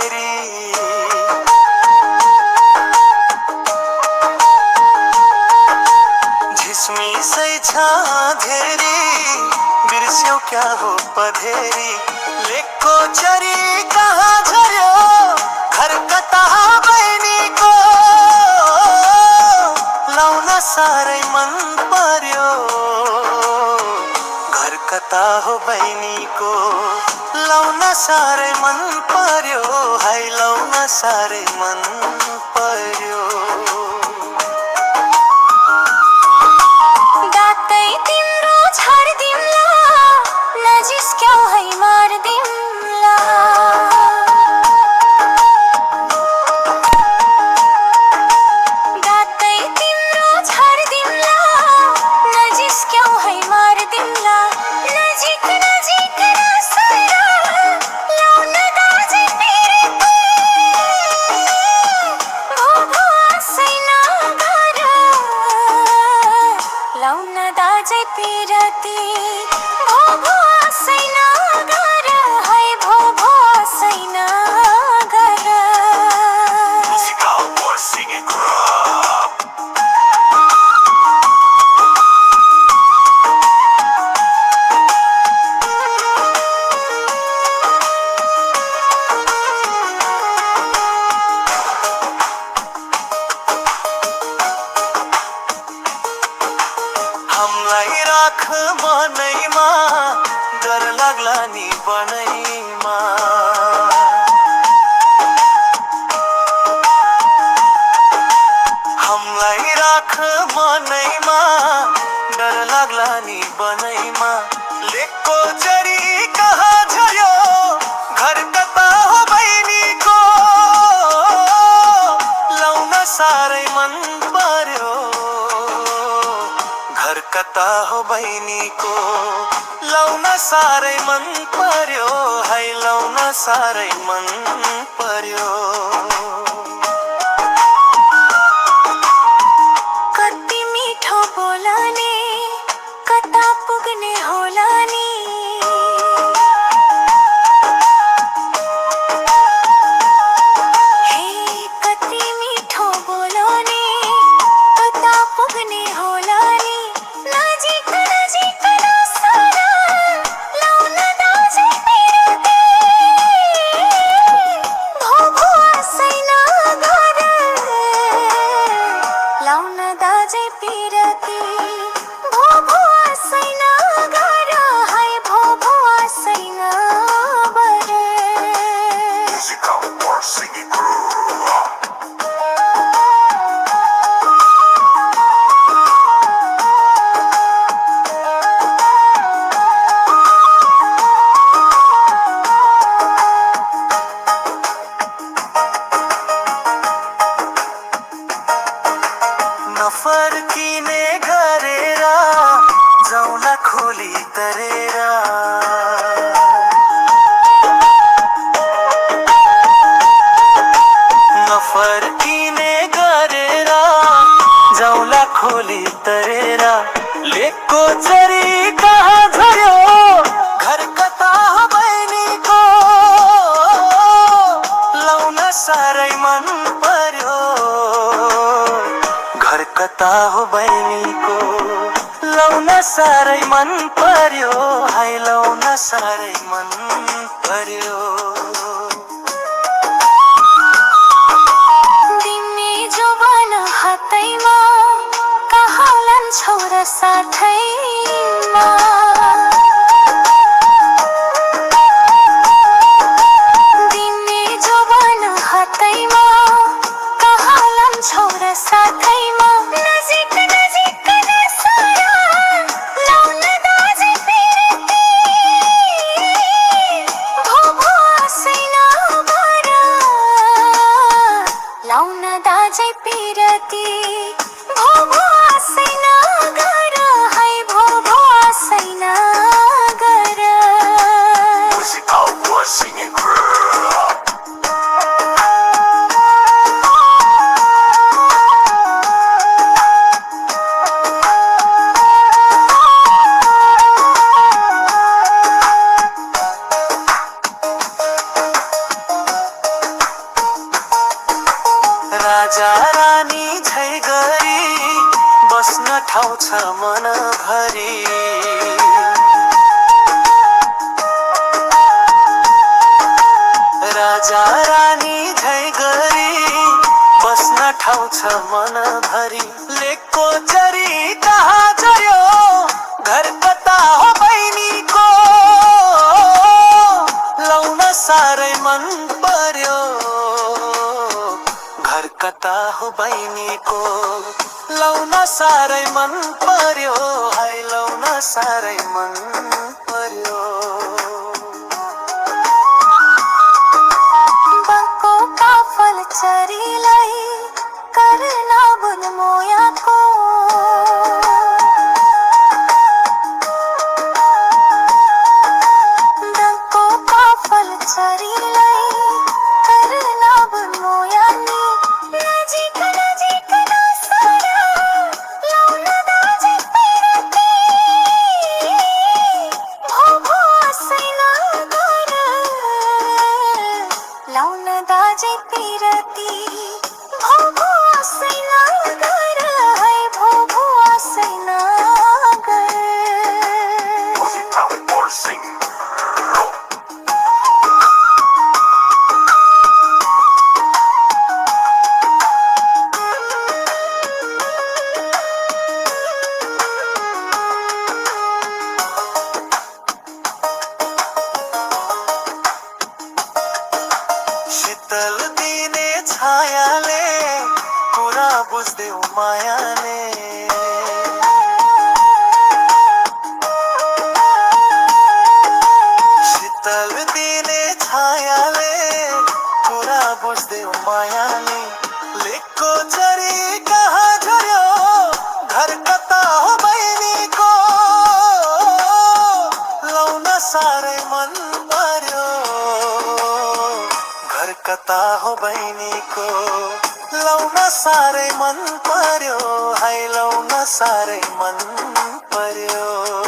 धेरै झिसमिसै छ धेरै बिर्स्यौ क्या हो पधेरी लेखको चरी कहाँ झर्यो घर कता बहिनीको लाउन साह्रै मन पर्यो घर कता हो बहिनीको लाउन साह्रै मन पर्यो हाय लाउन साह्रै मन पर्यो गातै तिम्रो छाड्दिउँला नजिस्क्याउ है मार्दिउँला गातै तिम्रो छाड्दिउँला नजिस्क्याउ है मार्दिउँला नजिक नजिक नसरा लाउन दाझै पिरती भो आसै नगर लाउन दाझै पिरती भो आसै नगर है भो आसै नगर हामीलाई राख मनैमा डर लाग्ला नि बनैमा हामीलाई राख मनैमा डर लाग्ला नि बनैमा लेखको जरी कहाँ झर्यो घर कता हो बहिनीको लाउन साह्रै मन पर्यो घर कता हो बहिनीको लाउन साह्रै मन पर्यो हाय लाउन साह्रै मन पर्यो कति मिठो बोलने कता पुग्ने होला नि हे कति मिठो बोलने कता पुग्ने होला नि नजिक नजिक नसरा लाउन दाझै पिरती भो आसै नगर लाउन दाझै पिरती भो आसै नगर है भो आसै नगर नफर्किने गरेर जाउँला खोली तरेर नफर्किने गरेर जाउँला खोली तरेर लेखको चरी कहाँ झर्यो घर कता हो बहिनीको लाउन साह्रै मन पर्यो घर कता हो बहिनीको लाउन साह्रै मन पर्यो हाय लाउन साह्रै मन पर्यो तिमी जुबान हातैमा कहाँ लान्छौ र साथैमा तिमी जुबान हातैमा कहाँ लान्छौ र साथैमा नजिक नजिक नसरा लाउन दाझै पिरती भो आसै नगर लाउन दाझै पिरती भो आसै नगर है भो आसै नगर राजा रानी झै गरी बस्न ठाउँ छ मनभरि राजा रानी झै गरी बस्न ठाउँ छ मनभरि लेकको जरी कहाँ जर्यो घर कता हो बहिनीको लाउन साह्रै मन पर्यो घर कता हो बहिनीको लाउन साह्रै मन पर्यो हाय लाउन साह्रै मन पर्यो बको काफल चरीलाई करना बुन मोयाको बको काफल चरीलाई करना बुन मोयानी नजिक नजिक नसारा लाउन दाजी पिरती भो भो आसैना गर लाउन दाजी पिरती भो भो आसैना गर है भो भो आसैना गर शीतल दिने छायाले कुरा बुझ्देऊ मायाले शीतल दिने छायाले कुरा बुझ्देऊ मायाले लेकको जरी कहाँ झर्यो घर कता हो बहिनीको लाउन साह्रै मन पर्यो घर कता हो बहिनीको लाउन साह्रै मन पर्यो हाय लाउन साह्रै मन पर्यो